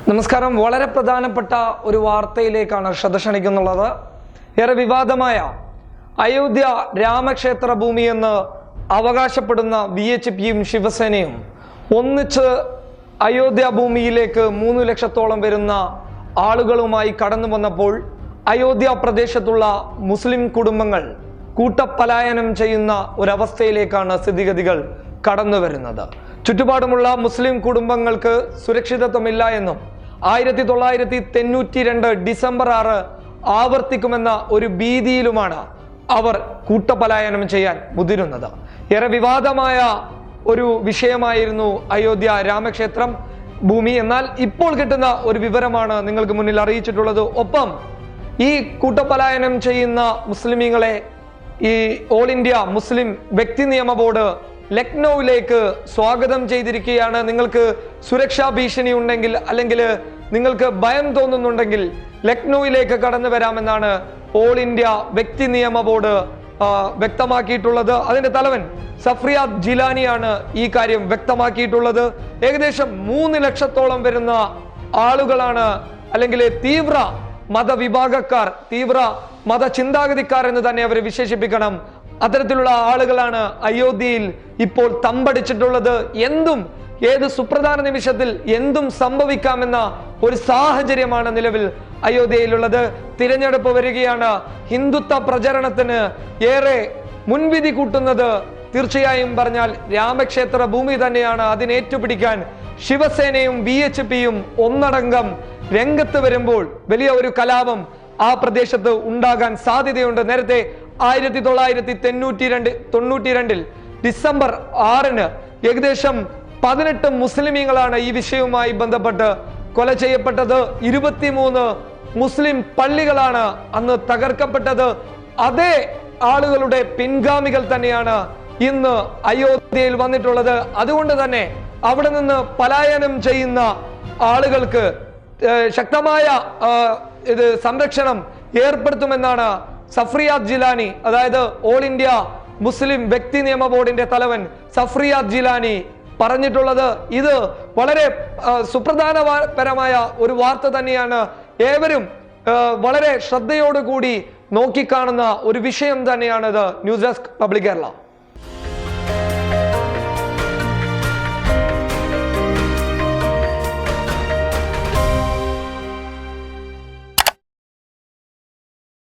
നമസ്കാരം. വളരെ പ്രധാനപ്പെട്ട ഒരു വാർത്തയിലേക്കാണ് ശ്രദ്ധ ക്ഷണിക്കുന്നുള്ളത്. ഏറെ വിവാദമായ അയോധ്യ രാമക്ഷേത്ര ഭൂമി എന്ന് അവകാശപ്പെടുന്ന BHPയും ശിവസേനയും ഒന്നിച്ച് അയോധ്യ ഭൂമിയിലേക്ക് 3 ലക്ഷത്തോളം വരുന്ന ആളുകളുമായി കടന്നു വന്നപ്പോൾ അയോധ്യ പ്രദേശത്തുള്ള മുസ്ലിം കുടുംബങ്ങൾ കൂട്ടപ്പലായനം ചെയ്യുന്ന ഒരവസ്ഥയിലേക്കാണ് സ്ഥിതിഗതികൾ കടന്നു വരുന്നത്. ചുറ്റുപാടുമുള്ള മുസ്ലിം കുടുംബങ്ങൾക്ക് സുരക്ഷിതത്വമില്ല എന്നും 1992 ഡിസംബർ 6 ആവർത്തിക്കുമെന്ന ഒരു ഭീതിയിലുമാണ് അവർ കൂട്ടപലായനം ചെയ്യാൻ മുതിരുന്നത്. ഏറെ വിവാദമായ ഒരു വിഷയമായിരുന്നു അയോധ്യ രാമക്ഷേത്രം ഭൂമി. എന്നാൽ ഇപ്പോൾ കിട്ടുന്ന ഒരു വിവരമാണ് നിങ്ങൾക്ക് മുന്നിൽ അറിയിച്ചിട്ടുള്ളത്. ഒപ്പം ഈ കൂട്ടപലായനം ചെയ്യുന്ന മുസ്ലിമീങ്ങളെ ഈ ഓൾ ഇന്ത്യ മുസ്ലിം വ്യക്തി നിയമ ബോർഡ് ലക്നൌവിലേക്ക് സ്വാഗതം ചെയ്തിരിക്കുകയാണ്. നിങ്ങൾക്ക് സുരക്ഷാ ഭീഷണി ഉണ്ടെങ്കിൽ അല്ലെങ്കിൽ നിങ്ങൾക്ക് ഭയം തോന്നുന്നുണ്ടെങ്കിൽ ലക്നൌവിലേക്ക് കടന്നു വരാമെന്നാണ് ഓൾ ഇന്ത്യ വ്യക്തി നിയമ ബോർഡ് വ്യക്തമാക്കിയിട്ടുള്ളത്. അതിന്റെ തലവൻ സഫ്രിയാദ് ജിലാനിയാണ് ഈ കാര്യം വ്യക്തമാക്കിയിട്ടുള്ളത്. ഏകദേശം 3 ലക്ഷത്തോളം വരുന്ന ആളുകളാണ്, അല്ലെങ്കിൽ തീവ്ര മതവിഭാഗക്കാർ, തീവ്ര മത ചിന്താഗതിക്കാർ എന്ന് തന്നെ അവരെ വിശേഷിപ്പിക്കണം. അത്തരത്തിലുള്ള ആളുകളാണ് അയോധ്യയിൽ ഇപ്പോൾ തമ്പടിച്ചിട്ടുള്ളത്. ഏത് സുപ്രധാന നിമിഷത്തിൽ എന്തും സംഭവിക്കാമെന്ന ഒരു സാഹചര്യമാണ് നിലവിൽ അയോധ്യയിലുള്ളത്. തിരഞ്ഞെടുപ്പ് വരികയാണ്. ഹിന്ദുത്വ പ്രചരണത്തിന് ഏറെ മുൻവിധി കൂട്ടുന്നത് തീർച്ചയായും പറഞ്ഞാൽ രാമക്ഷേത്ര ഭൂമി തന്നെയാണ്. അതിനേറ്റുപിടിക്കാൻ ശിവസേനയും BHPയും ഒന്നടങ്കം രംഗത്ത് വരുമ്പോൾ വലിയ ഒരു കലാപം ആ പ്രദേശത്ത് ഉണ്ടാകാൻ സാധ്യതയുണ്ട്. നേരത്തെ 1992 ഡിസംബർ 6 ഏകദേശം 18 മുസ്ലിമീങ്ങളാണ് ഈ വിഷയവുമായി ബന്ധപ്പെട്ട് കൊല ചെയ്യപ്പെട്ടത്. 23 മുസ്ലിം പള്ളികളാണ് അന്ന് തകർക്കപ്പെട്ടത്. അതേ ആളുകളുടെ പിൻഗാമികൾ തന്നെയാണ് ഇന്ന് അയോധ്യയിൽ വന്നിട്ടുള്ളത്. അതുകൊണ്ട് തന്നെ അവിടെ നിന്ന് പലായനം ചെയ്യുന്ന ആളുകൾക്ക് ശക്തമായ സംരക്ഷണം ഏർപ്പെടുത്തുമെന്നാണ് സഫ്രിയാദ് ജിലാനി, അതായത് ഓൾ ഇന്ത്യ മുസ്ലിം വ്യക്തി നിയമ ബോർഡിന്റെ തലവൻ സഫ്രിയാദ് ജിലാനി പറഞ്ഞിട്ടുള്ളത്. ഇത് വളരെ സുപ്രധാനപരമായ ഒരു വാർത്ത തന്നെയാണ്. ഏവരും വളരെ ശ്രദ്ധയോടുകൂടി നോക്കിക്കാണുന്ന ഒരു വിഷയം തന്നെയാണിത്. News desk public Kerala.